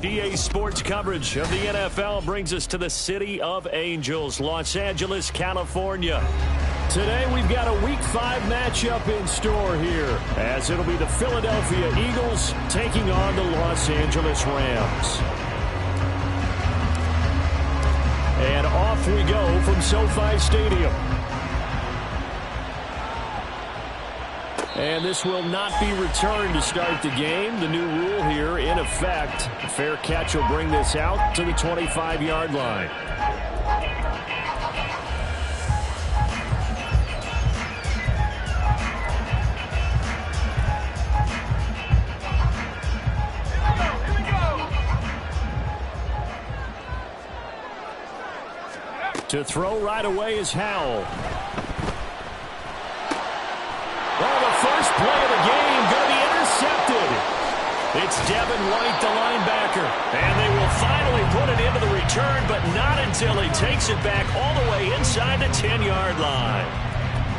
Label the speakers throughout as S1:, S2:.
S1: EA Sports coverage of the NFL brings us to the City of Angels, Los Angeles, California. Today we've got a Week 5 matchup in store here, as it'll be the Philadelphia Eagles taking on the Los Angeles Rams. And off we go from SoFi Stadium. And this will not be returned to start the game. The new rule here in effect. A fair catch will bring this out to the 25-yard line. To throw right away is Howell. First play of the game going to be intercepted. It's Devin White, the linebacker. And they will finally put it into the return, but not until he takes it back all the way inside the 10-yard line.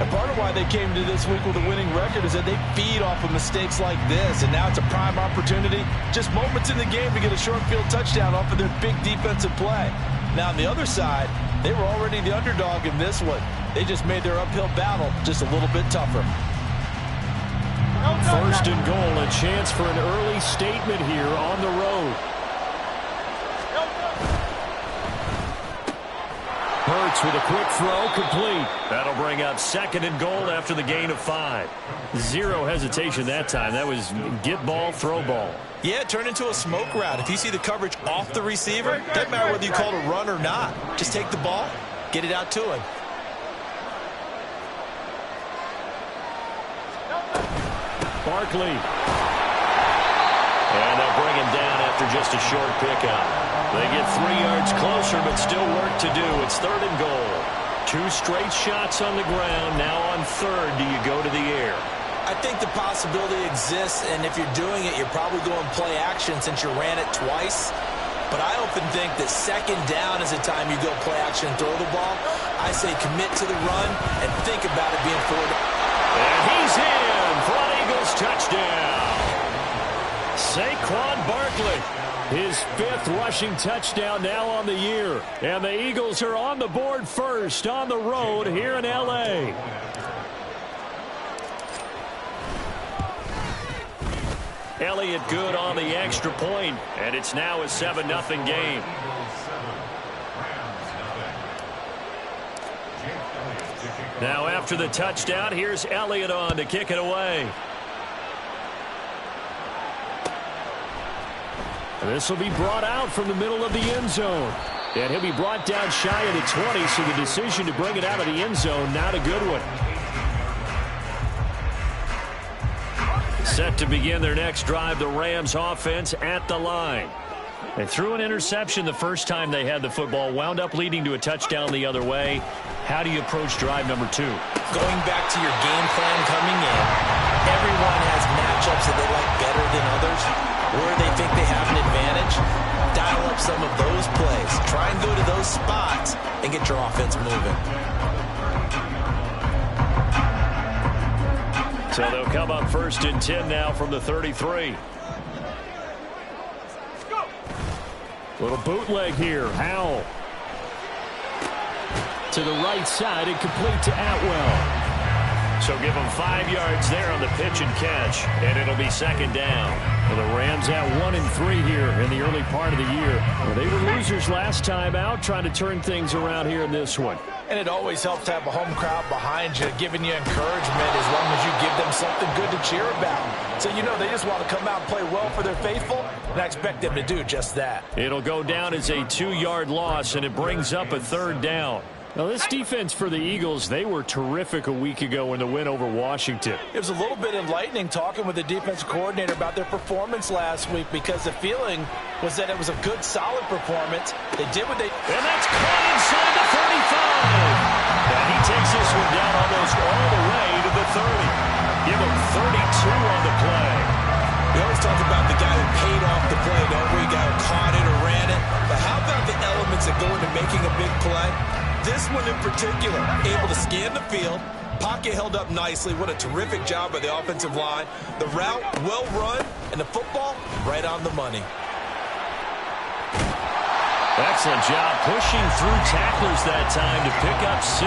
S2: And part of why they came to this week with a winning record is that they feed off of mistakes like this. And now it's a prime opportunity, just moments in the game, to get a short field touchdown off of their big defensive play. Now on the other side, they were already the underdog in this one. They just made their uphill battle just a little bit tougher.
S1: First and goal, a chance for an early statement here on the road. Hurts with a quick throw, complete. That'll bring up second and goal after the gain of 5. Zero hesitation that time. That was get ball, throw ball.
S2: Yeah, it turned into a smoke route. If you see the coverage off the receiver, doesn't matter whether you call it a run or not. Just take the ball, get it out to him.
S1: Barkley. And they'll bring him down after just a short pickup. They get 3 yards closer, but still work to do. It's third and goal. 2 straight shots on the ground. Now on third, do you go to the air?
S3: I think the possibility exists, and if you're doing it, you're probably going play action since you ran it twice. But I often think that second down is the time you go play action and throw the ball. I say commit to the run and think about it being forward.
S1: And he's in for an Eagles touchdown. Saquon Barkley, his 5th rushing touchdown now on the year. And the Eagles are on the board first on the road here in L.A. Elliott good on the extra point, and it's now a 7-0 game. Now after the touchdown, here's Elliott on to kick it away. This will be brought out from the middle of the end zone. And he'll be brought down shy of the 20, so the decision to bring it out of the end zone, not a good one. Set to begin their next drive, the Rams offense at the line. They threw an interception the first time they had the football, wound up leading to a touchdown the other way. How do you approach drive number 2?
S3: Going back to your game plan coming in, everyone has matchups that they like better than others. Where they think they have an advantage, dial up some of those plays. Try and go to those spots and get your offense moving.
S1: So they'll come up first and 10 now from the 33. Little bootleg here. Howell. To the right side and complete to Atwell. So give them 5 yards there on the pitch and catch, and it'll be second down. Well, the Rams at 1-3 here in the early part of the year. Well, they were losers last time out, trying to turn things around here in this one.
S2: And it always helps to have a home crowd behind you, giving you encouragement as long as you give them something good to cheer about. So, you know, they just want to come out and play well for their faithful, and I expect them to do just that.
S1: It'll go down as a 2-yard loss, and it brings up a third down. Now, this defense for the Eagles, they were terrific a week ago in the win over Washington.
S2: It was a little bit enlightening talking with the defensive coordinator about their performance last week, because the feeling was that it was a good, solid performance. They did what they...
S1: And that's caught inside the 35. And he takes this one down almost all the way to the 30. Give him 32 on the play.
S3: We always talk about the guy who paid off the play, don't we? Guy who caught it or ran it. But how about the elements that go into making a big play? This one in particular, able to scan the field, pocket held up nicely. What a terrific job by the offensive line. The route, well run, and the football, right on the money.
S1: Excellent job pushing through tacklers that time to pick up 6.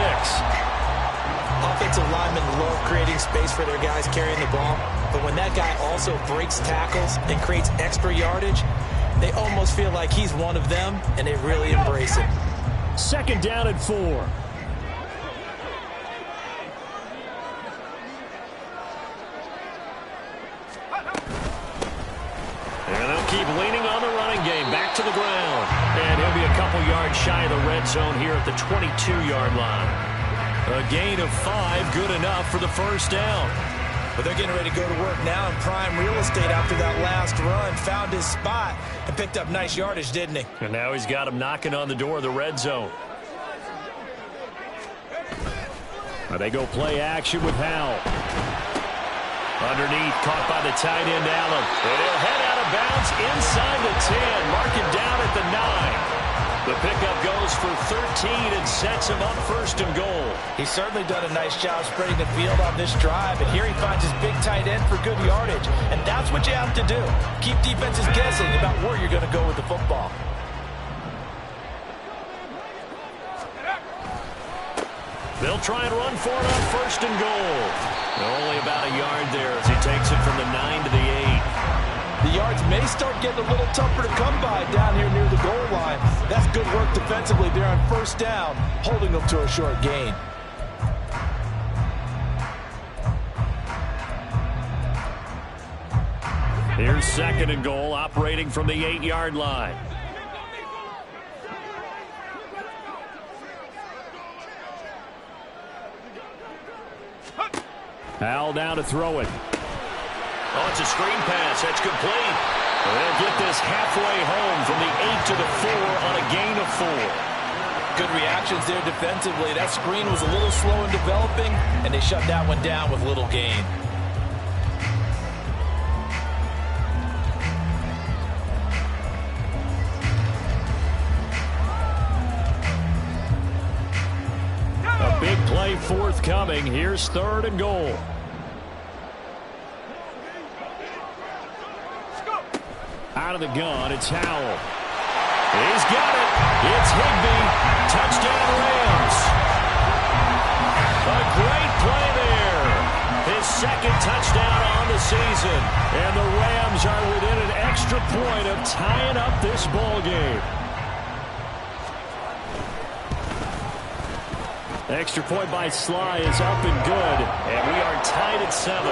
S3: Offensive linemen love creating space for their guys carrying the ball, but when that guy also breaks tackles and creates extra yardage, they almost feel like he's one of them, and they really embrace it.
S1: 2nd down and 4. And they'll keep leaning on the running game. Back to the ground. And he'll be a couple yards shy of the red zone here at the 22-yard line. A gain of 5, good enough for the 1st down.
S3: But they're getting ready to go to work now in prime real estate after that last run. Found his spot and picked up nice yardage, didn't he?
S1: And now he's got him knocking on the door of the red zone. They go play action with Howell. Underneath, caught by the tight end, Allen. And he'll head out of bounds inside the 10. Mark him down at the 9. The pickup goes for 13 and sets him up 1st and goal.
S3: He's certainly done a nice job spreading the field on this drive. And here he finds his big tight end for good yardage. And that's what you have to do. Keep defenses guessing about where you're going to go with the football.
S1: They'll try and run for it on 1st and goal. Only about a yard there as he takes it from the 9 to the 8.
S3: The yards may start getting a little tougher to come by down here near the goal line. That's good work defensively there on 1st down, holding them to a short gain.
S1: Here's 2nd and goal, operating from the 8-yard line. Howell down to throw it. Oh, it's a screen pass. That's complete. They'll get this halfway home from the 8 to the 4 on a gain of 4.
S3: Good reactions there defensively. That screen was a little slow in developing, and they shut that one down with little gain.
S1: A big play forthcoming. Here's 3rd and goal. Out of the gun, it's Howell. He's got it. It's Higbee. Touchdown, Rams. A great play there. His 2nd touchdown on the season. And the Rams are within an extra point of tying up this ball game. Extra point by Sly is up and good. And we are tied at 7.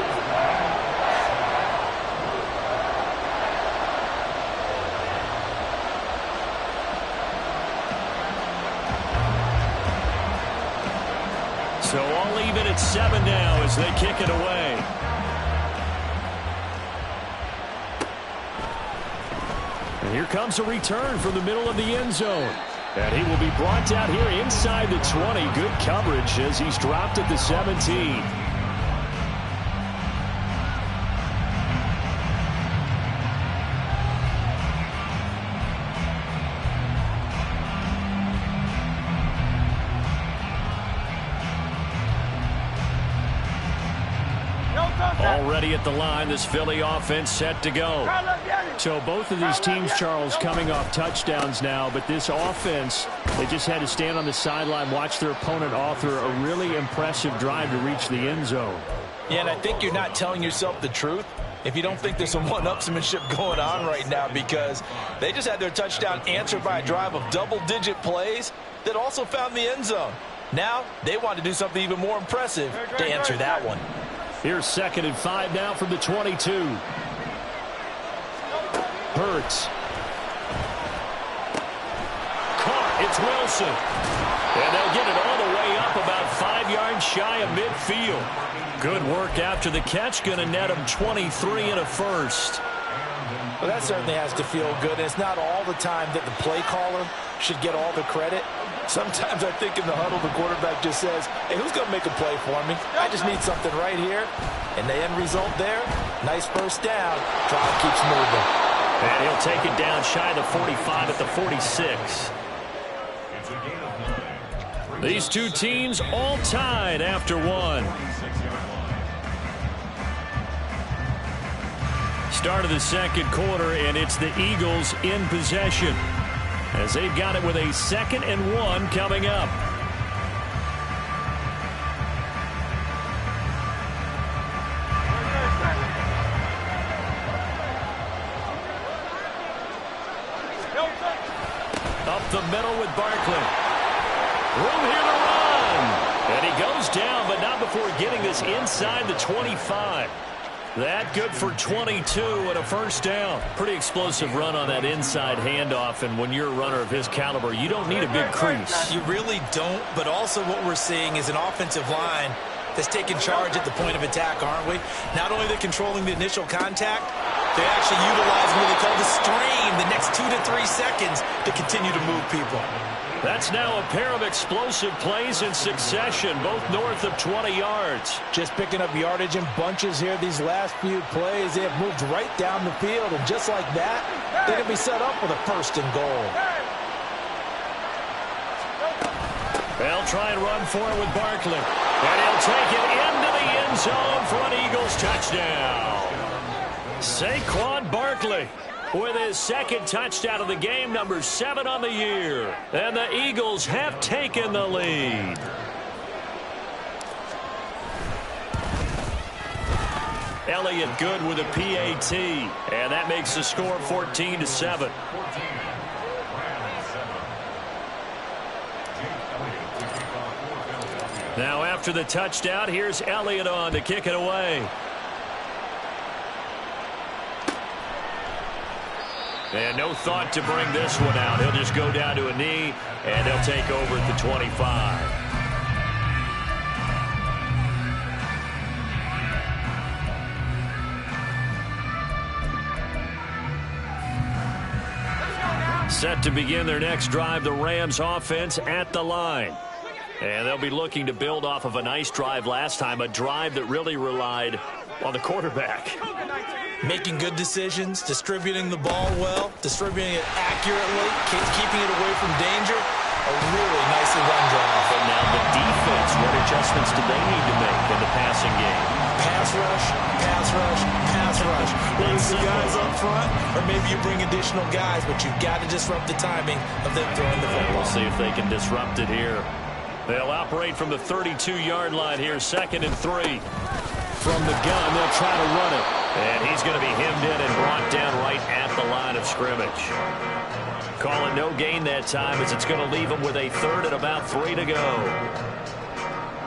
S1: So all even at 7 now as they kick it away. And here comes a return from the middle of the end zone. And he will be brought down here inside the 20. Good coverage as he's dropped at the 17. Already at the line, this Philly offense set to go. So both of these teams, Charles, coming off touchdowns now, but this offense, they just had to stand on the sideline, watch their opponent author a really impressive drive to reach the end zone.
S3: Yeah, and I think you're not telling yourself the truth if you don't think there's some one-upsmanship going on right now, because they just had their touchdown answered by a drive of double-digit plays that also found the end zone. Now they want to do something even more impressive to answer that one.
S1: Here's 2nd and 5 now from the 22. Hurts. Caught. It's Wilson. And they'll get it all the way up about 5 yards shy of midfield. Good work after the catch. Going to net him 23 and a first.
S3: Well, that certainly has to feel good. And it's not all the time that the play caller should get all the credit. Sometimes I think in the huddle, the quarterback just says, hey, who's going to make a play for me? I just need something right here. And the end result there, nice first down. Drive keeps moving.
S1: And he'll take it down shy of the 45 at the 46. These two teams all tied after one. Start of the 2nd quarter, and it's the Eagles in possession. as they've got it with a 2nd and 1 coming up. Up the middle with Barkley. Room here to run. And he goes down, but not before getting this inside the 25. That good for 22 and a first down. Pretty explosive run on that inside handoff, and when you're a runner of his caliber, you don't need a big crease.
S3: You really don't, but also what we're seeing is an offensive line that's taking charge at the point of attack, aren't we? Not only are they controlling the initial contact, they're actually utilizing what they call the stream, the next 2 to 3 seconds to continue to move people.
S1: That's now a pair of explosive plays in succession, both north of 20 yards.
S2: Just picking up yardage in bunches here these last few plays. They have moved right down the field, and just like that, they can be set up with a 1st and goal.
S1: They'll try and run for it with Barkley. And he'll take it into the end zone for an Eagles touchdown. Saquon Barkley with his 2nd touchdown of the game, number 7 on the year. And the Eagles have taken the lead. Elliott good with a PAT. And that makes the score 14-7. Now after the touchdown, here's Elliott on to kick it away. And no thought to bring this one out. He'll just go down to a knee, and he'll take over at the 25. Set to begin their next drive, the Rams offense at the line. And they'll be looking to build off of a nice drive last time, a drive that really relied on the quarterback.
S3: Making good decisions, distributing the ball well, distributing it accurately, keeping it away from danger. A really nicely run drive.
S1: And now the defense, what adjustments do they need to make in the passing game?
S3: Pass rush, pass rush, pass rush. Whether it's the guys up front, or maybe you bring additional guys, but you've got to disrupt the timing of them throwing the football.
S1: We'll see if they can disrupt it here. They'll operate from the 32-yard line here, 2nd and 3. From the gun, they'll try to run it. And he's going to be hemmed in and brought down right at the line of scrimmage. Calling no gain that time as it's going to leave him with a 3rd and about 3 to go.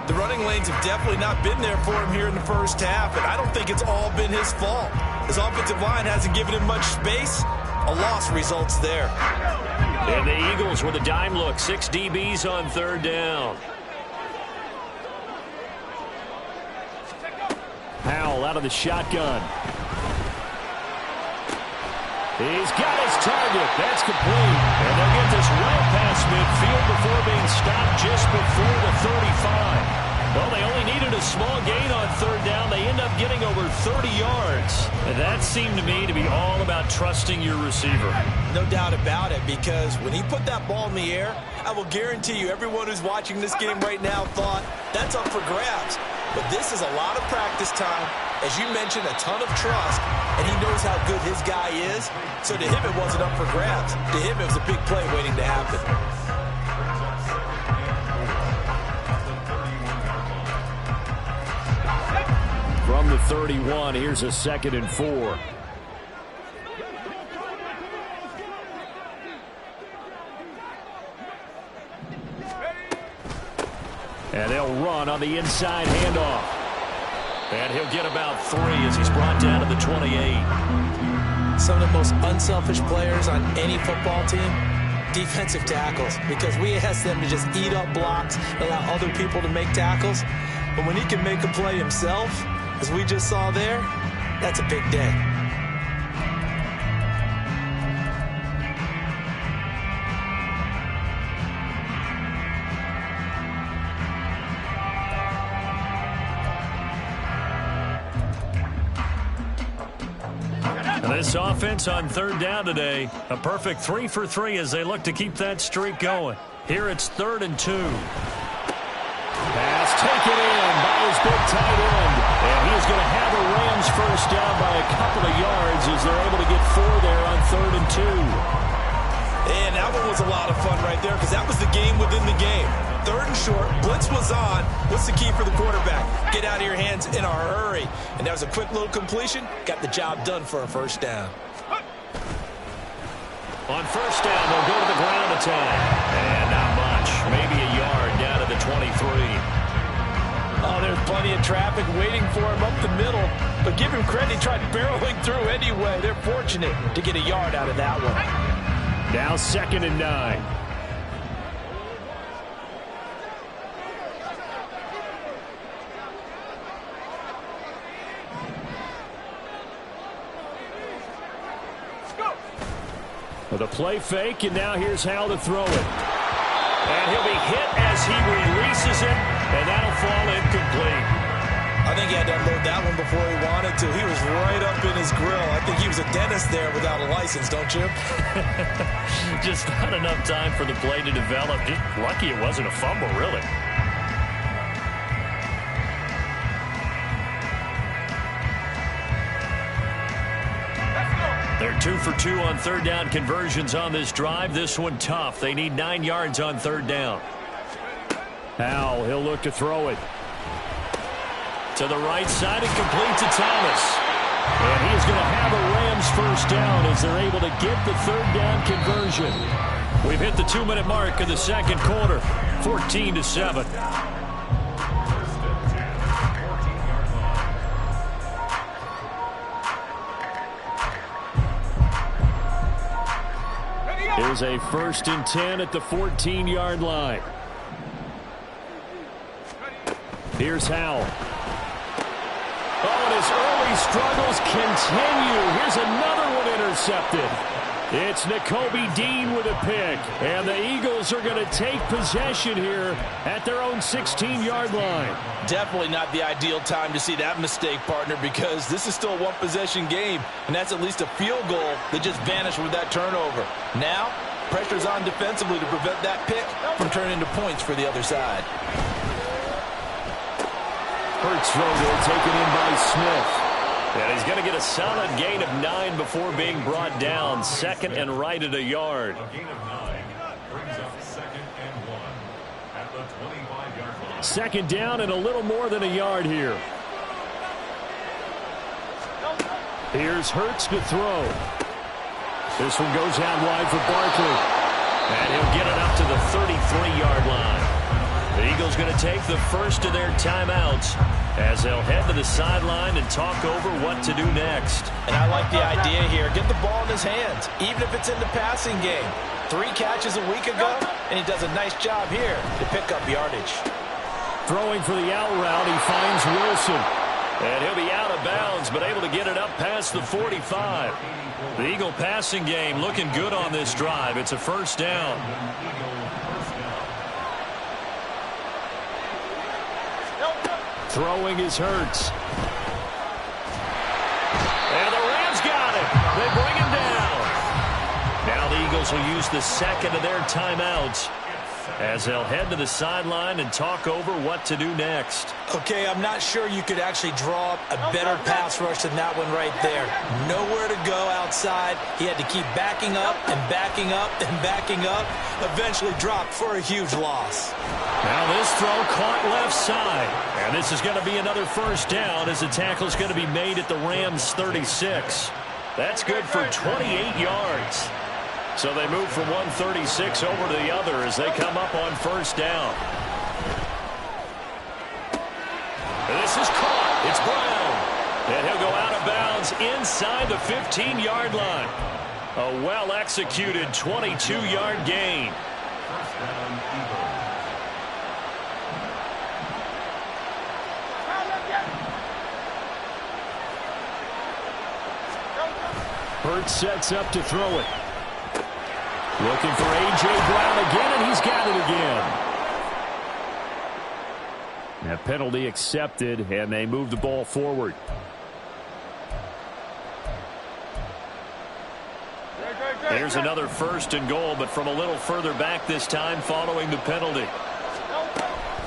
S3: The running lanes have definitely not been there for him here in the first half, and I don't think it's all been his fault. His offensive line hasn't given him much space. A loss results there.
S1: And the Eagles with a dime look, 6 DBs on 3rd down. Powell out of the shotgun. He's got his target. That's complete. And they'll get this well past midfield before being stopped just before the 35. Well, they only needed a small gain on 3rd down. They end up getting over 30 yards. And that seemed to me to be all about trusting your receiver.
S3: No doubt about it, because when he put that ball in the air, I will guarantee you everyone who's watching this game right now thought that's up for grabs. But this is a lot of practice time. As you mentioned, a ton of trust, and he knows how good his guy is. So to him, it wasn't up for grabs. To him, it was a big play waiting to happen.
S1: From the 31, here's a 2nd and 4. And they'll run on the inside handoff. And he'll get about 3 as he's brought down to the 28.
S3: Some of the most unselfish players on any football team, defensive tackles, because we ask them to just eat up blocks, allow other people to make tackles. But when he can make a play himself, as we just saw there, that's a big day.
S1: This offense on 3rd down today, a perfect 3 for 3 as they look to keep that streak going. Here it's 3rd and 2. Pass taken in by his big tight end. And he's going to have the Rams first down by a couple of yards as they're able to get 4 there on 3rd and 2.
S2: And that one was a lot of fun right there because that was the game within the game. 3rd and short, blitz was on. What's the key for the quarterback? Get out of your hands in a hurry. And that was a quick little completion. Got the job done for a first down.
S1: On first down, they'll go to the ground attack. And not much. Maybe a yard down to the 23.
S2: Oh, there's plenty of traffic waiting for him up the middle. But give him credit, he tried barreling through anyway. They're fortunate to get a yard out of that one.
S1: Now 2nd and 9. With a play fake, and now here's Hal to throw it. And he'll be hit as he releases it, and that'll fall incomplete.
S2: I think he had to unload that one before he wanted to. He was right up in his grill. I think he was a dentist there without a license, don't you?
S1: Just not enough time for the play to develop. Just lucky it wasn't a fumble, really. They're 2 for 2 on 3rd down conversions on this drive. This one tough. They need 9 yards on 3rd down. Howell, he'll look to throw it. To the right side, and complete to Thomas. And he is going to have a Rams first down as they're able to get the 3rd down conversion. We've hit the 2-minute mark of the 2nd quarter, 14-7. Here's a 1st and 10 at the 14-yard line. Here's Howell. Oh, and his early struggles continue. Here's another one intercepted. It's Nakobe Dean with a pick. And the Eagles are going to take possession here at their own 16-yard line.
S2: Definitely not the ideal time to see that mistake, partner, because this is still a one-possession game, and that's at least a field goal that just vanished with that turnover. Now, pressure's on defensively to prevent that pick from turning into points for the other side.
S1: Hurts throw there, taken in by Smith. And he's going to get a solid gain of 9 before being brought down. 2nd and right at a yard.
S4: A gain of 9 brings up 2nd and 1 at the 25-yard line.
S1: 2nd down and a little more than a yard here. Here's Hurts to throw. This one goes out wide for Barkley. And he'll get it up to the 33-yard line. The Eagles going to take the first of their timeouts as they'll head to the sideline and talk over what to do next.
S2: And I like the idea here. Get the ball in his hands, even if it's in the passing game. 3 catches a week ago, and he does a nice job here to pick up yardage.
S1: Throwing for the out route, he finds Wilson. And he'll be out of bounds, but able to get it up past the 45. The Eagle passing game looking good on this drive. It's a first down. Throwing is Hurts. And the Rams got it. They bring him down. Now the Eagles will use the 2nd of their timeouts as they'll head to the sideline and talk over what to do next.
S3: Okay, I'm not sure you could actually draw up a better pass rush than that one right there. Nowhere to go outside. He had to keep backing up and backing up and backing up. Eventually dropped for a huge loss.
S1: Now this throw caught left side. And this is going to be another first down as the tackle is going to be made at the Rams' 36. That's good for 28 yards. So they move from 136 over to the other as they come up on first down. And this is caught. It's Brown. And he'll go out of bounds inside the 15-yard line. A well-executed 22-yard gain.
S4: First down, Eagles.
S1: Hurts sets up to throw it. Looking for A.J. Brown again, and he's got it again. That penalty accepted, and they move the ball forward. Here's another 1st and goal, but from a little further back this time following the penalty.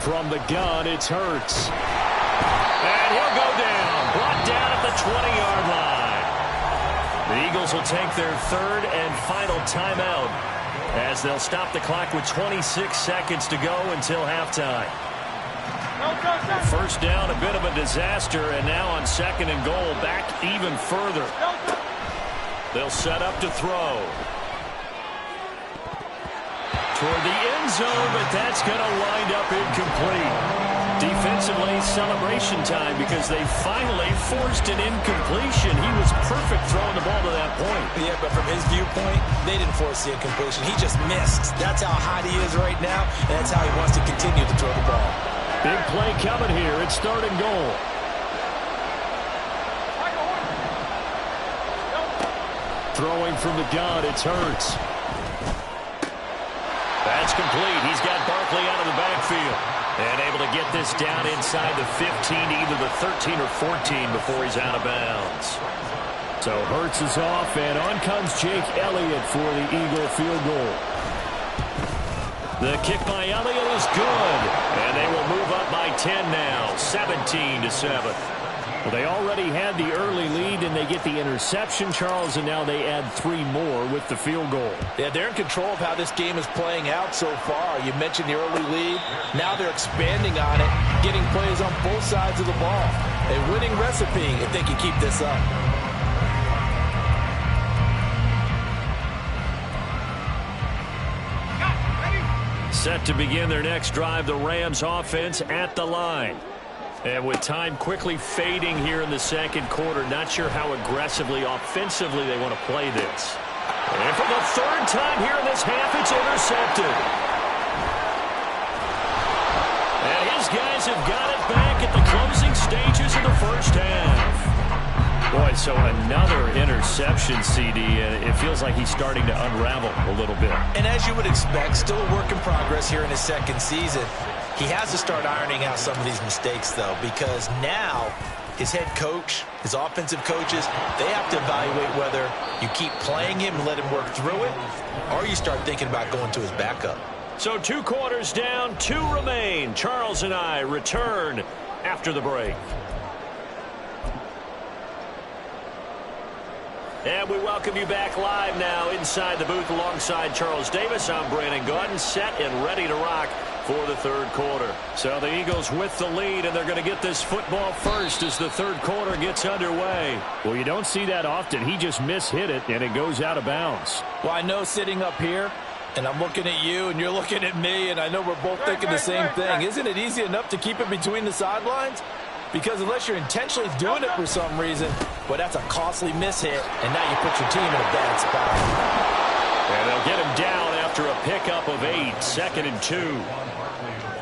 S1: From the gun, it's Hurts. And he'll go down. Brought down at the 20-yard line. The Eagles will take their 3rd and final timeout As they'll stop the clock with 26 seconds to go until halftime. First down, a bit of a disaster, and now on second and goal, back even further. They'll set up to throw. Toward the end zone, but that's going to wind up incomplete. Defensively, celebration time because they finally forced an incompletion. He was perfect throwing the ball to that point.
S3: Yeah, but from his viewpoint, they didn't force the incompletion. He just missed. That's how hot he is right now, and that's how he wants to continue to throw the ball.
S1: Big play coming here. It's third and goal. Throwing from the gun, it's Hurts. That's complete. He's got Barkley out of the backfield. And able to get this down inside the 15 to either the 13 or 14 before he's out of bounds. So Hurts is off, and on comes Jake Elliott for the Eagle field goal. The kick by Elliott is good. And they will move up by 10 now, 17-7. Well, they already had the early lead, and they get the interception, Charles, and now they add 3 more with the field goal.
S2: Yeah, they're in control of how this game is playing out so far. You mentioned the early lead. Now they're expanding on it, getting plays on both sides of the ball. A winning recipe if they can keep this up.
S1: Set to begin their next drive, the Rams offense at the line. And with time quickly fading here in the second quarter, not sure how aggressively, offensively they want to play this. And for the third time here in this half, it's intercepted. And his guys have got it back at the closing stages of the first half. Boy, so another interception, CD, and it feels like he's starting to unravel a little bit.
S3: And as you would expect, still a work in progress here in his second season. He has to start ironing out some of these mistakes, though, because now his head coach, his offensive coaches, they have to evaluate whether you keep playing him and let him work through it, or you start thinking about going to his backup.
S1: So 2 quarters down, 2 remain. Charles and I return after the break. And we welcome you back live now inside the booth alongside Charles Davis. I'm Brandon Gaudin, set and ready to rock for the third quarter. So the Eagles with the lead, and they're going to get this football first as the third quarter gets underway. Well, you don't see that often. He just mishit it, and it goes out of bounds.
S2: Well, I know sitting up here, and I'm looking at you, and you're looking at me, and I know we're both thinking the same thing. Isn't it easy enough to keep it between the sidelines? Because unless you're intentionally doing it for some reason, well, that's a costly mishit, and now you put your team in a bad spot.
S1: And they'll get him down after a pickup of 8, 2nd and 2.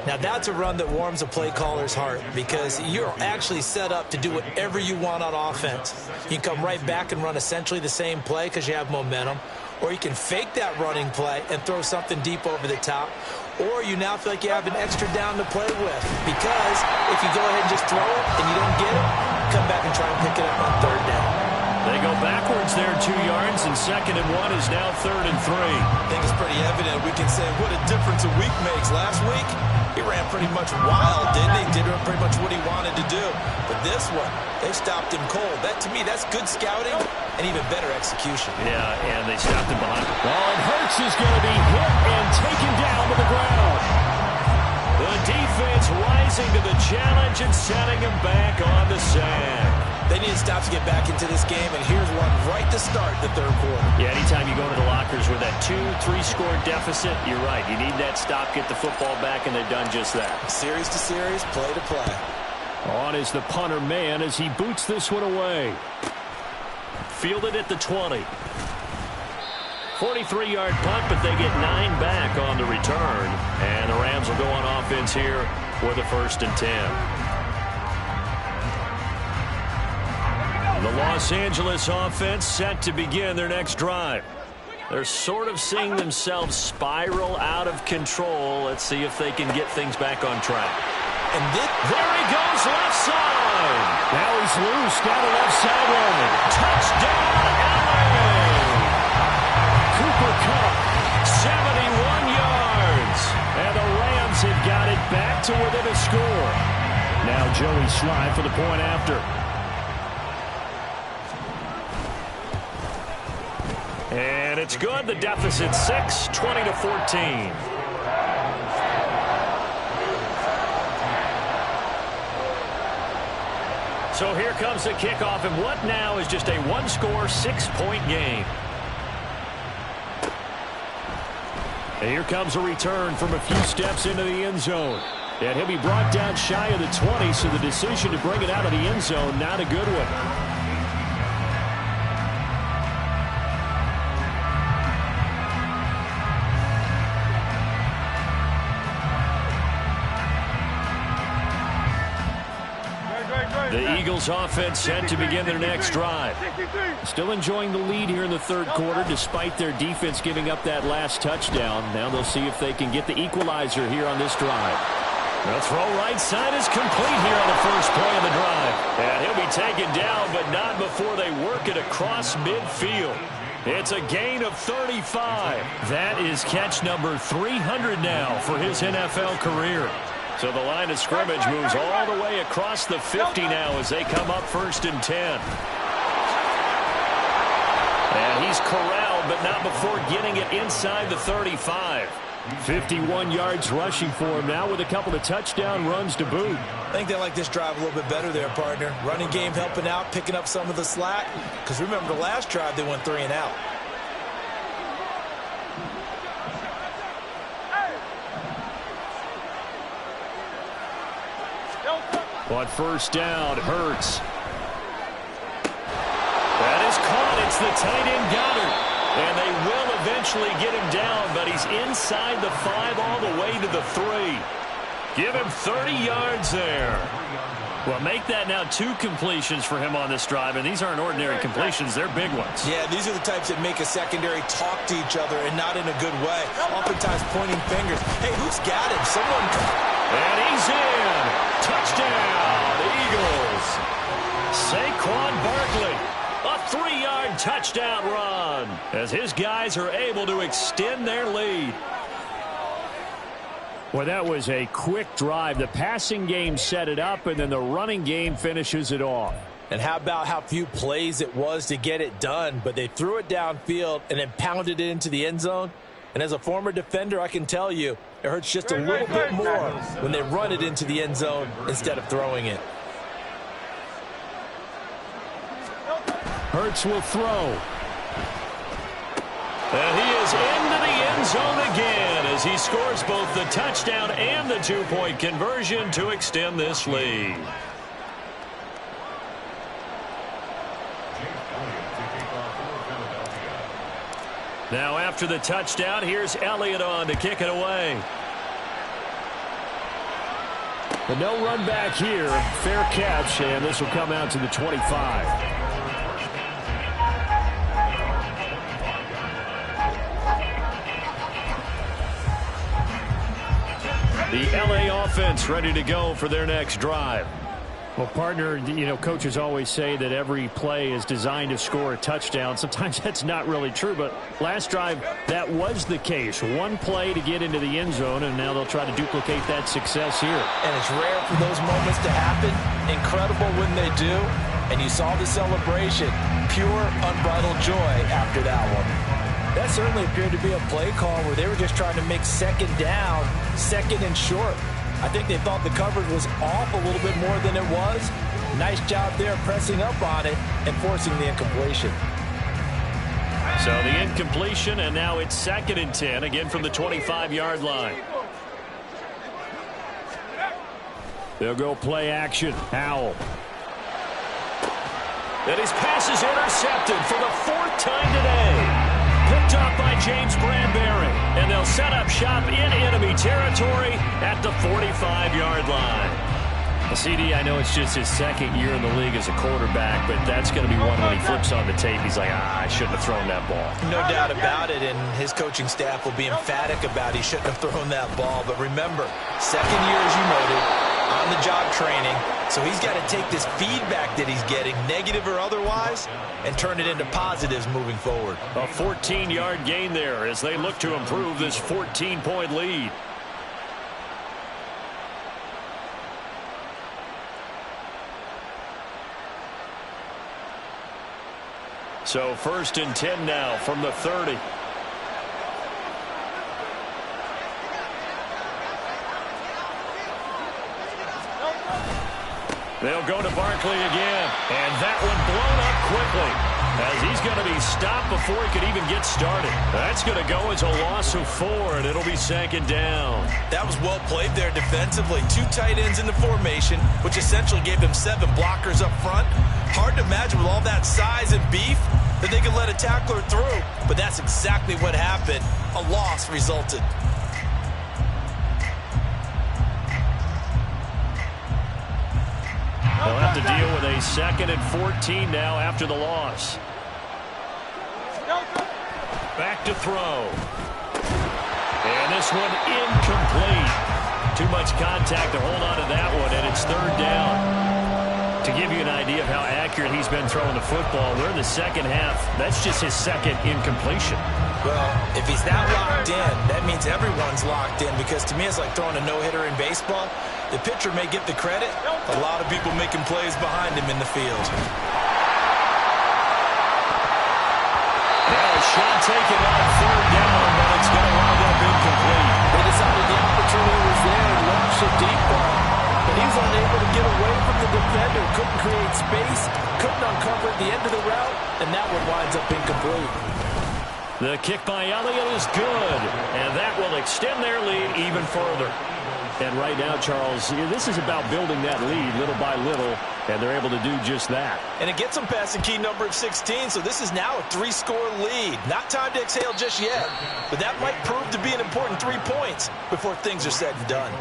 S3: Now, that's a run that warms a play caller's heart because you're actually set up to do whatever you want on offense. You can come right back and run essentially the same play because you have momentum, or you can fake that running play and throw something deep over the top, or you now feel like you have an extra down to play with because if you go ahead and just throw it and you don't get it, come back and try and pick it up on third down.
S1: They go backwards there 2 yards, and 2nd and 1 is now 3rd and 3.
S3: I think it's pretty evident. We can say what a difference a week makes. Last week, he ran pretty much wild, didn't he? Did pretty much what he wanted to do. But this one, they stopped him cold. That, to me, that's good scouting and even better execution.
S1: Yeah, and they stopped him behind. Oh, and Hurts is going to be hit and taken down to the ground. The defense rising to the challenge and setting him back on the sack.
S3: They need to stop to get back into this game, and here's one right to start the third quarter.
S1: Yeah, anytime you go to the lockers with that 2-3 score deficit, you're right. You need that stop, get the football back, and they've done just that.
S3: Series to series, play to play.
S1: On is the punter man as he boots this one away. Fielded at the 20. 43-yard punt, but they get 9 back on the return. And the Rams will go on offense here for the 1st and 10. The Los Angeles offense set to begin their next drive. They're sort of seeing themselves spiral out of control. Let's see if they can get things back on track.
S3: And
S1: there he goes, left side. Now he's loose down the left sideline. Touchdown, LA! Cooper Kupp, 71 yards. And the Rams have got it back to within a score. Now Joey Slye for the point after. And it's good. The deficit 6, 20-14. So here comes the kickoff, and what now is just a one-score, 6-point game. And here comes a return from a few steps into the end zone. And he'll be brought down shy of the 20, so the decision to bring it out of the end zone, not a good one. The Eagles offense set to begin their next drive. Still enjoying the lead here in the third quarter despite their defense giving up that last touchdown. Now they'll see if they can get the equalizer here on this drive. The throw right side is complete here on the first play of the drive. And he'll be taken down, but not before they work it across midfield. It's a gain of 35. That is catch number 300 now for his NFL career. So the line of scrimmage moves all the way across the 50 now as they come up 1st and 10. And he's corralled, but not before getting it inside the 35. 51 yards rushing for him now with a couple of touchdown runs to boot.
S3: I think they like this drive a little bit better there, partner. Running game helping out, picking up some of the slack. Because remember, the last drive they went 3 and out.
S1: On first down, Hurts. That is caught. It's the tight end Goddard. And they will eventually get him down, but he's inside the 5 all the way to the 3. Give him 30 yards there. Well, make that now 2 completions for him on this drive, and these aren't ordinary completions. They're big ones.
S3: Yeah, these are the types that make a secondary talk to each other and not in a good way. Oftentimes pointing fingers. Hey, who's got him? Someone.
S1: And he's in. Touchdown, Eagles. Saquon Barkley. A 3-yard touchdown run as his guys are able to extend their lead. Well, that was a quick drive. The passing game set it up, and then the running game finishes it off.
S3: And how about how few plays it was to get it done, but they threw it downfield and then pounded it into the end zone. And as a former defender, I can tell you, it hurts just a little bit more when they run it into the end zone instead of throwing it.
S1: Hurts will throw. And he is into the end zone again as he scores both the touchdown and the 2-point conversion to extend this lead. Now after the touchdown, here's Elliott on to kick it away. But no run back here. Fair catch, and this will come out to the 25. The LA offense ready to go for their next drive. Well, partner, you know, coaches always say that every play is designed to score a touchdown. Sometimes that's not really true, but last drive, that was the case. One play to get into the end zone, and now they'll try to duplicate that success here.
S3: And it's rare for those moments to happen. Incredible when they do. And you saw the celebration. Pure, unbridled joy after that one. That certainly appeared to be a play call where they were just trying to make second down, second and short. I think they thought the coverage was off a little bit more than it was. Nice job there pressing up on it and forcing the incompletion.
S1: So the incompletion, and now it's 2nd and 10, again from the 25-yard line. They'll go play action. Howell. And his pass is intercepted for the 4th time today. Picked up by James Bradbury. And they'll set up shop in enemy territory at the 45-yard line. CD, I know it's just his 2nd year in the league as a quarterback, but that's going to be one when he flips on the tape. He's like, I shouldn't have thrown that ball.
S3: No doubt about it, and his coaching staff will be emphatic about he shouldn't have thrown that ball. But remember, 2nd year, as you noted, on-the-job training. So he's got to take this feedback that he's getting, negative or otherwise, and turn it into positives moving forward.
S1: A 14-yard gain there as they look to improve this 14-point lead. So 1st and 10 now from the 30. They'll go to Barkley again. And that one blown up quickly, as he's going to be stopped before he could even get started. That's going to go as a loss of 4, and it'll be 2nd down.
S3: That was well played there defensively. 2 tight ends in the formation, which essentially gave them 7 blockers up front. Hard to imagine with all that size and beef that they could let a tackler through. But that's exactly what happened. A loss resulted.
S1: They'll have to deal with a 2nd and 14 now after the loss. Back to throw. And this one incomplete. Too much contact to hold on to that one, and it's 3rd down. To give you an idea of how accurate he's been throwing the football, we're in the 2nd half. That's just his 2nd incompletion.
S3: Well, if he's that locked in, that means everyone's locked in, because to me it's like throwing a no-hitter in baseball. The pitcher may get the credit. A lot of people making plays behind him in the field.
S1: Now a shot taken on 3rd down, but it's going to wind up incomplete.
S2: They decided the opportunity was there and launched a deep ball. But he was unable to get away from the defender. Couldn't create space. Couldn't uncover at the end of the route. And that one winds up incomplete.
S1: The kick by Elliott is good. And that will extend their lead even further. And right now, Charles, this is about building that lead little by little. And they're able to do just that.
S3: And it gets them past the key number of 16. So this is now a 3-score lead. Not time to exhale just yet. But that might prove to be an important 3 points before things are said and done.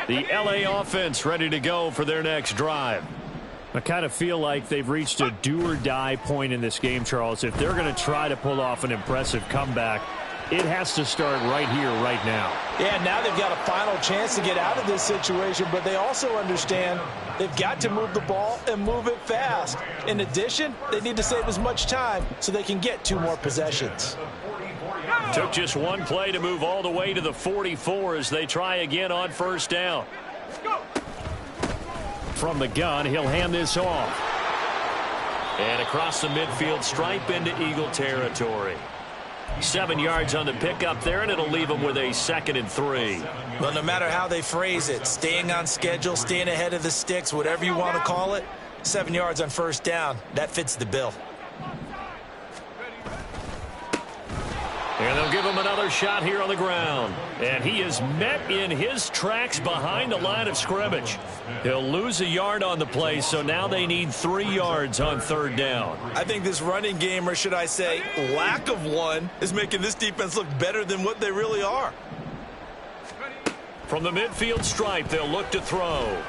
S1: The LA offense ready to go for their next drive. I kind of feel like they've reached a do-or-die point in this game, Charles. If they're going to try to pull off an impressive comeback, it has to start right here, right now.
S2: Yeah, now they've got a final chance to get out of this situation, but they also understand they've got to move the ball and move it fast. In addition, they need to save as much time so they can get 2 more possessions.
S1: Took just 1 play to move all the way to the 44 as they try again on 1st down. From the gun, he'll hand this off. And across the midfield stripe into Eagle territory. 7 yards on the pickup there, and it'll leave them with a 2nd and 3.
S3: Well, no matter how they phrase it, staying on schedule, staying ahead of the sticks, whatever you want to call it, 7 yards on 1st down, that fits the bill.
S1: And they'll give him another shot here on the ground. And he is met in his tracks behind the line of scrimmage. He'll lose a yard on the play, so now they need 3 yards on 3rd down.
S3: I think this running game, or should I say lack of one, is making this defense look better than what they really are.
S1: From the midfield stripe, they'll look to throw.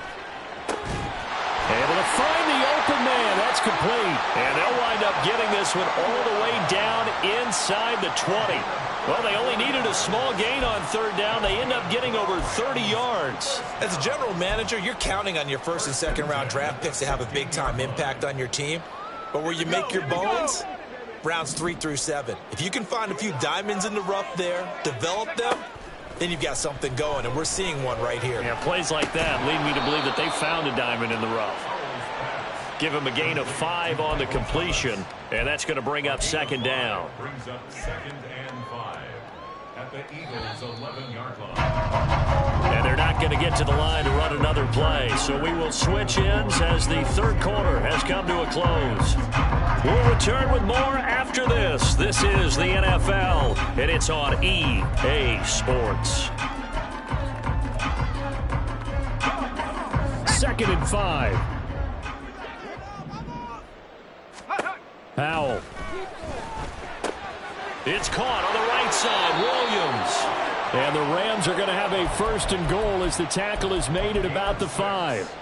S1: Able to find the open man. That's complete. And they'll wind up getting this one all the way down inside the 20. Well, they only needed a small gain on 3rd down. They end up getting over 30 yards.
S3: As a general manager, you're counting on your 1st and 2nd round draft picks to have a big-time impact on your team. But where you make your bones, rounds 3 through 7. If you can find a few diamonds in the rough there, develop them, then you've got something going, and we're seeing one right here.
S1: Yeah, plays like that lead me to believe that they found a diamond in the rough. Give him a gain of 5 on the completion, and that's going to bring up 2nd down.
S4: Brings up 2nd and 5 at the Eagles' 11-yard line.
S1: And they're not going to get to the line to run another play, so we will switch ends as the 3rd quarter has come to a close. We'll return with more after this. This is the NFL, and it's on EA Sports. 2nd and 5. Powell. It's caught on the right side. Williams. And the Rams are going to have a 1st and goal as the tackle is made at about the 5.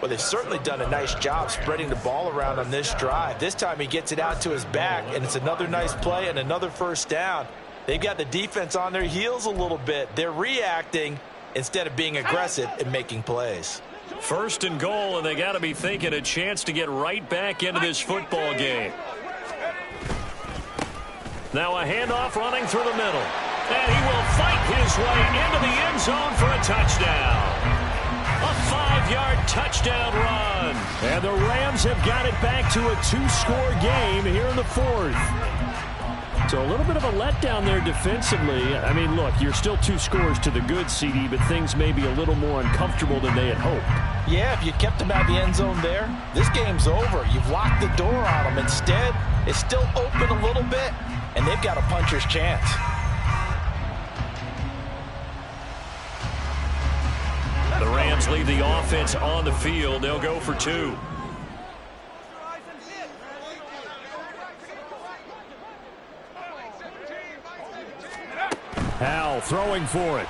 S3: Well, they've certainly done a nice job spreading the ball around on this drive. This time he gets it out to his back, and it's another nice play and another 1st down. They've got the defense on their heels a little bit. They're reacting instead of being aggressive and making plays.
S1: 1st and goal, and they got to be thinking a chance to get right back into this football game. Now a handoff running through the middle. And he will fight his way into the end zone for a touchdown. 35-yard touchdown run. And the Rams have got it back to a two-score game here in the fourth. So a little bit of a letdown there defensively. I mean, look, you're still 2 scores to the good, CD, but things may be a little more uncomfortable than they had hoped.
S2: Yeah, if you kept them out of the end zone there, this game's over. You've locked the door on them. Instead, it's still open a little bit, and they've got a puncher's chance.
S1: The Rams leave the offense on the field. They'll go for 2. Howell throwing for it.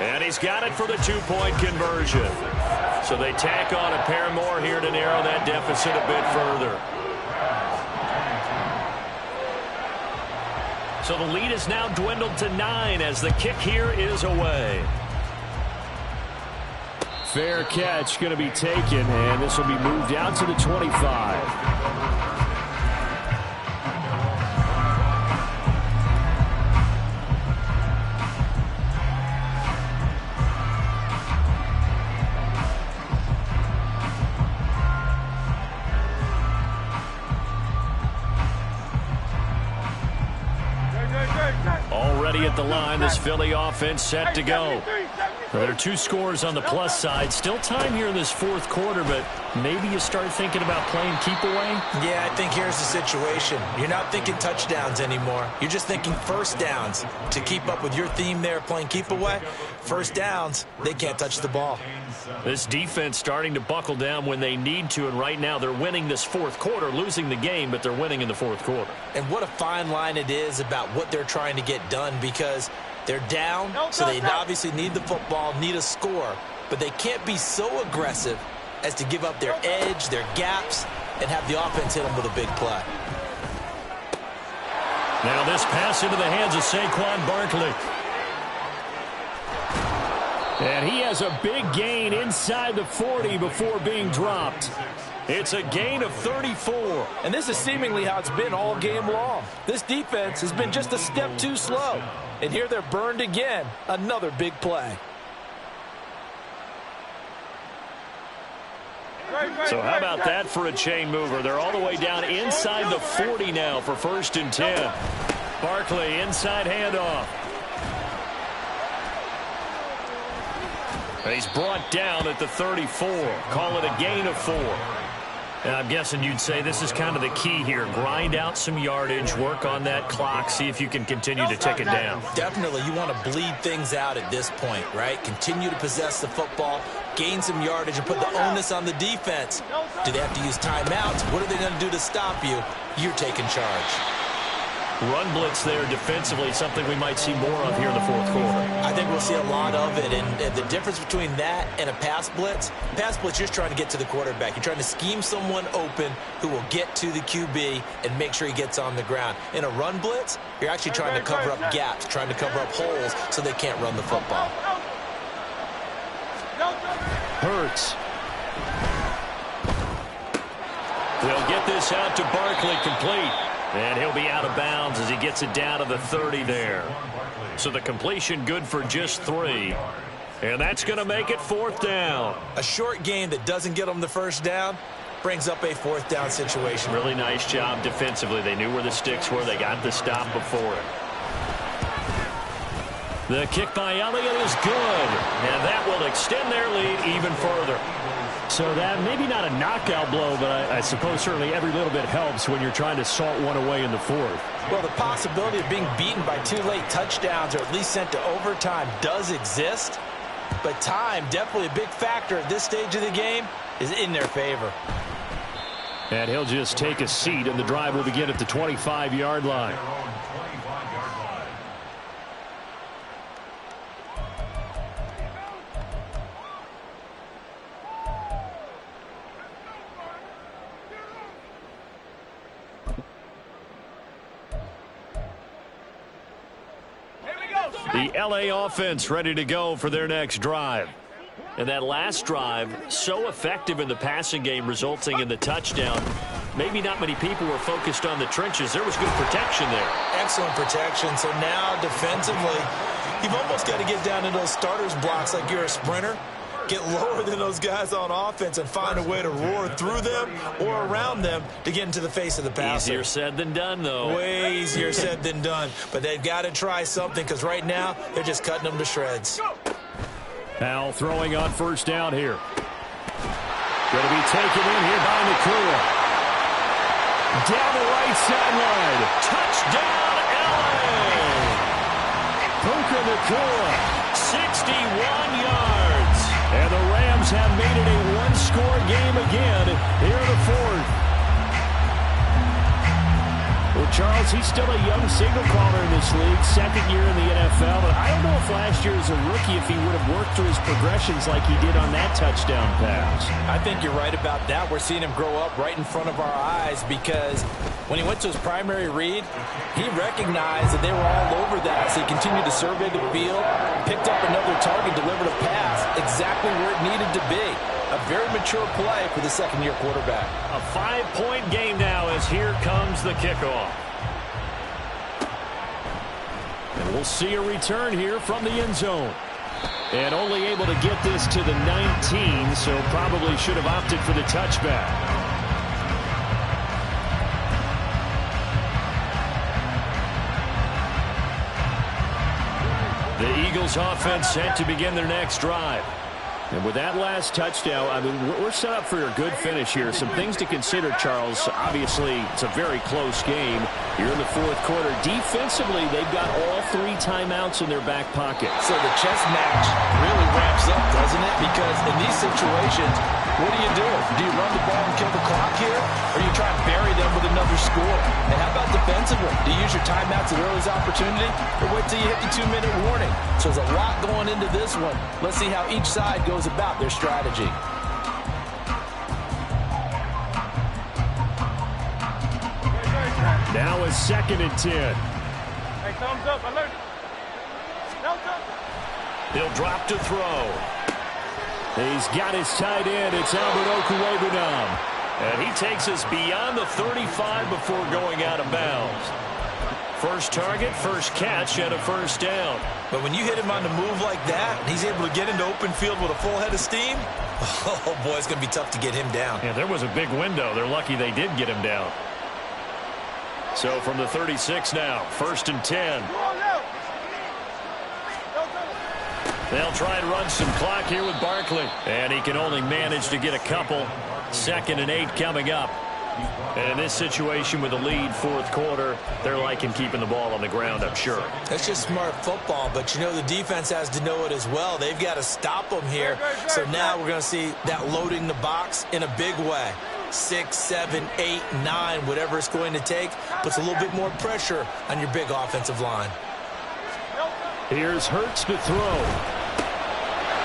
S1: And he's got it for the 2-point conversion. So they tack on a pair more here to narrow that deficit a bit further. So the lead is now dwindled to 9 as the kick here is away. Fair catch going to be taken, and this will be moved out to the 25. Already at the line, this Philly offense set to go. There are 2 scores on the plus side. Still time here in this fourth quarter, but maybe you start thinking about playing keep away?
S3: Yeah, I think here's the situation. You're not thinking touchdowns anymore. You're just thinking first downs. To keep up with your theme there, playing keep away, first downs, they can't touch the ball.
S1: This defense starting to buckle down when they need to, and right now they're winning this fourth quarter, losing the game, but they're winning in the fourth quarter.
S3: And what a fine line it is about what they're trying to get done, because they're down, so they obviously need the football, need a score, but they can't be so aggressive as to give up their edge, their gaps, and have the offense hit them with a big play.
S1: Now this pass into the hands of Saquon Barkley. And he has a big gain inside the 40 before being dropped. It's a gain of 34.
S2: And this is seemingly how it's been all game long. This defense has been just a step too slow. And here they're burned again. Another big play.
S1: So how about that for a chain mover? They're all the way down inside the 40 now for 1st and 10. Barkley inside handoff. He's brought down at the 34. Call it a gain of 4. And I'm guessing you'd say this is kind of the key here. Grind out some yardage, work on that clock, see if you can continue to tick it down.
S3: Definitely, you want to bleed things out at this point, right? Continue to possess the football, gain some yardage, and put the onus on the defense. Do they have to use timeouts? What are they going to do to stop you? You're taking charge.
S1: Run blitz there defensively, something we might see more of here in the fourth quarter.
S3: I think we'll see a lot of it, and the difference between that and a pass blitz, you're just trying to get to the quarterback. You're trying to scheme someone open who will get to the QB and make sure he gets on the ground. In a run blitz, you're actually trying to cover up gaps, trying to cover up holes so they can't run the football.
S1: Hurts. They'll get this out to Barkley complete. And he'll be out of bounds as he gets it down to the 30 there. So the completion good for just 3. And that's going to make it 4th down.
S3: A short game that doesn't get them the first down brings up a 4th down situation.
S1: Really nice job defensively. They knew where the sticks were. They got the stop before it. The kick by Elliott is good. And that will extend their lead even further. So that maybe not a knockout blow, but I suppose certainly every little bit helps when you're trying to salt one away in the fourth.
S2: Well, the possibility of being beaten by 2 late touchdowns or at least sent to overtime does exist. But time, definitely a big factor at this stage of the game, is in their favor.
S1: And he'll just take a seat, and the drive will begin at the 25-yard line. The LA offense ready to go for their next drive. And that last drive, so effective in the passing game, resulting in the touchdown. maybe not many people were focused on the trenches. There was good protection there.
S3: Excellent protection. So now defensively, you've almost got to get down to those starters blocks like you're a sprinter. Get lower than those guys on offense and find a way to roar through them or around them to get into the face of the passer.
S1: Easier said than done, though.
S3: Way easier said than done. But they've got to try something because right now they're just cutting them to shreds.
S1: Now throwing on first down here. Going to be taken in here by Nakua. Down the right sideline. Touchdown, L.A. Puka Nakua, 61 yards. And the Rams have made it a one-score game again here in the fourth. Well, Charles, he's still a young signal caller in this league, second year in the NFL. But I don't know if last year as a rookie, if he would have worked through his progressions like he did on that touchdown pass.
S2: I think you're right about that. We're seeing him grow up right in front of our eyes because when he went to his primary read, he recognized that they were all over that. So he continued to survey the field, picked up another target, delivered a pass exactly where it needed to be. A very mature play for the second-year quarterback.
S1: A 5-point game now as here comes the kickoff. And we'll see a return here from the end zone. And only able to get this to the 19, so probably should have opted for the touchback. The Eagles offense set to begin their next drive. And with that last touchdown, I mean, we're set up for a good finish here. Some things to consider, Charles. Obviously, it's a very close game. You're in the fourth quarter. Defensively, they've got all 3 timeouts in their back pocket.
S2: So the chess match really ramps up, doesn't it? Because in these situations, what do? Do you run the ball and kill the clock here? Or you try and bury them with another score? And how about defensively? Do you use your timeouts at earliest opportunity? Or wait till you hit the 2-minute warning? So there's a lot going into this one. Let's see how each side goes about their strategy.
S1: Now a 2nd and 10.
S5: Hey, thumbs up, alert. Thumbs up.
S1: He'll drop to throw. He's got his tight end. It's Albert Okwuegbunam. And he takes us beyond the 35 before going out of bounds. First target, first catch, and a first down.
S3: But when you hit him on the move like that, and he's able to get into open field with a full head of steam, oh, boy, it's going to be tough to get him down.
S1: Yeah, there was a big window. They're lucky they did get him down. So from the 36 now, 1st and 10. They'll try and run some clock here with Barkley. And he can only manage to get a couple. 2nd and 8 coming up. And in this situation with the lead, fourth quarter, they're liking keeping the ball on the ground, I'm sure.
S3: That's just smart football, but you know the defense has to know it as well. They've got to stop them here. So now we're going to see that loading the box in a big way. 6, 7, 8, 9, whatever it's going to take, puts a little bit more pressure on your big offensive line.
S1: Here's Hurts to throw.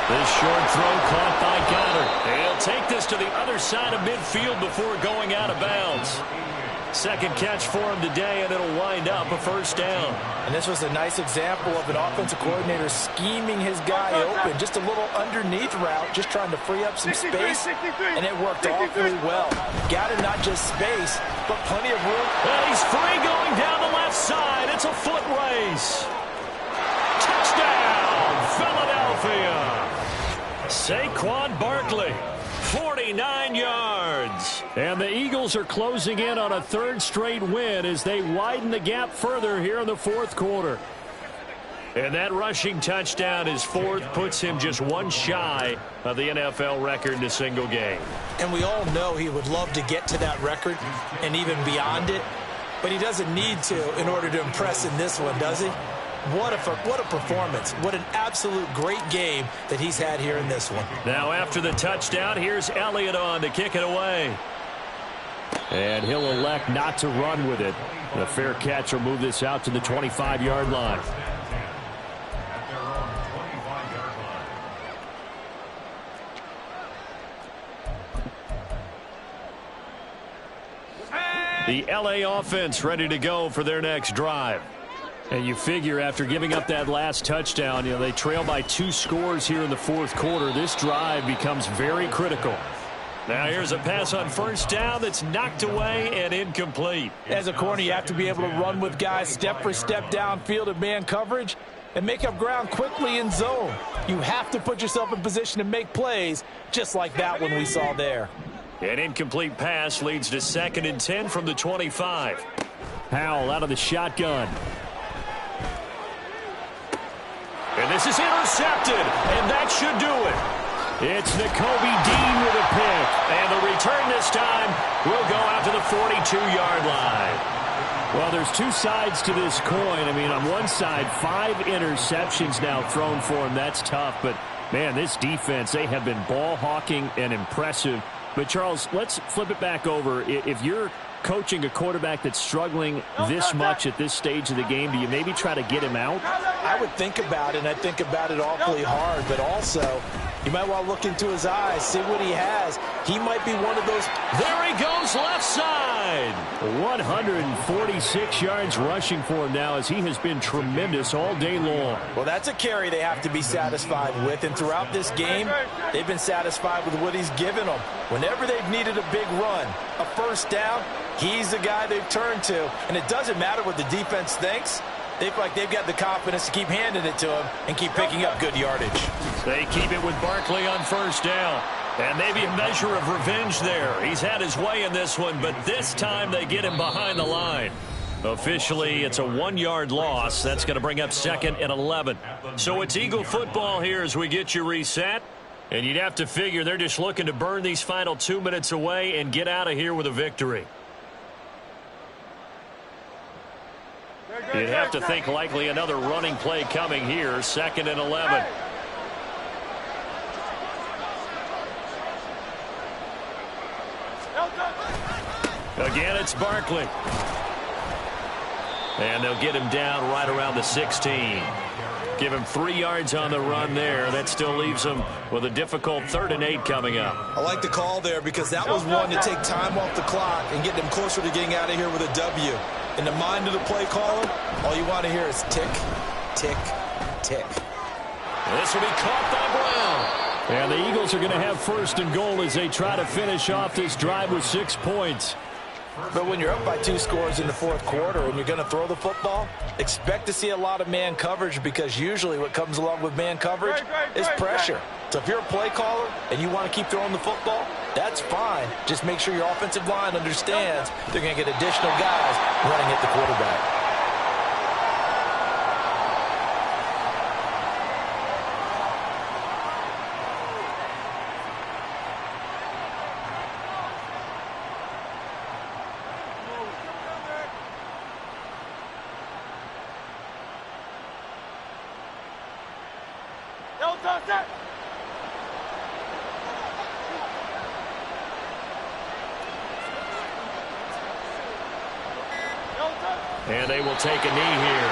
S1: This short throw caught by Goddard. He'll take this to the other side of midfield before going out of bounds. 2nd catch for him today, and it'll wind up a first down.
S2: And this was a nice example of an offensive coordinator scheming his guy open. Just a little underneath route, just trying to free up some space, and it worked awfully well. Got it, not just space, but plenty of room.
S1: And he's free going down the left side. It's a foot race. Touchdown, Philadelphia. Saquon Barkley, 49 yards. And the Eagles are closing in on a 3rd straight win as they widen the gap further here in the fourth quarter. And that rushing touchdown, his 4th, puts him just one shy of the NFL record in a single game.
S3: And we all know he would love to get to that record and even beyond it, but he doesn't need to in order to impress in this one, does he? What a performance. What an absolute great game that he's had here in this one.
S1: Now after the touchdown, here's Elliott on to kick it away. And he'll elect not to run with it. The fair catch will move this out to the 25-yard line. The LA offense ready to go for their next drive. And you figure after giving up that last touchdown, you know, they trail by 2 scores here in the fourth quarter. This drive becomes very critical. Now here's a pass on first down that's knocked away and incomplete.
S2: As a corner, you have to be able to run with guys step for step downfield in man coverage and make up ground quickly in zone. You have to put yourself in position to make plays just like that one we saw there.
S1: An incomplete pass leads to 2nd and 10 from the 25. Howell out of the shotgun. And this is intercepted, and that should do it. It's Nakobe Dean with a pick, and the return this time will go out to the 42-yard line. Well, there's two sides to this coin. I mean, on one side, 5 interceptions now thrown for him. That's tough, but, man, this defense, they have been ball hawking and impressive. But, Charles, let's flip it back over. If you're coaching a quarterback that's struggling this much at this stage of the game, do you maybe try to get him out?
S2: I would think about it, and I think about it awfully hard, but also you might want to look into his eyes, see what he has. He might be one of those.
S1: There he goes, left side. 146 yards rushing for him now, as he has been tremendous all day long.
S2: Well, that's a carry they have to be satisfied with, and throughout this game, they've been satisfied with what he's given them. Whenever they've needed a big run, a first down, he's the guy they've turned to, and it doesn't matter what the defense thinks. They feel like they've got the confidence to keep handing it to him and keep picking up good yardage.
S1: They keep it with Barkley on first down. And maybe a measure of revenge there. He's had his way in this one, but this time they get him behind the line. Officially, it's a 1-yard loss. That's going to bring up 2nd and 11. So it's Eagle football here as we get you reset. And you'd have to figure they're just looking to burn these final 2 minutes away and get out of here with a victory. You'd have to think likely another running play coming here. 2nd and 11. Again, it's Barkley. And they'll get him down right around the 16. Give him 3 yards on the run there. That still leaves him with a difficult 3rd and 8 coming up.
S2: I like the call there because that was one to take time off the clock and get them closer to getting out of here with a W. In the mind of the play caller, all you want to hear is tick, tick, tick.
S1: This will be caught by Brown. And the Eagles are going to have 1st and goal as they try to finish off this drive with 6 points.
S2: But when you're up by 2 scores in the 4th quarter and you're going to throw the football, expect to see a lot of man coverage because usually what comes along with man coverage is pressure. So if you're a play caller and you want to keep throwing the football, that's fine. Just make sure your offensive line understands they're going to get additional guys running at the quarterback.
S1: And they will take a knee here.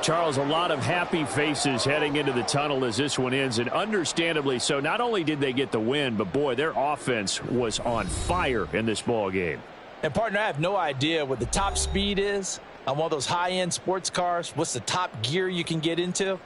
S1: Charles, a lot of happy faces heading into the tunnel as this one ends, and understandably so. Not only did they get the win, but, boy, their offense was on fire in this ball game.
S2: And, partner, I have no idea what the top speed is on one of those high-end sports cars. What's the top gear you can get into?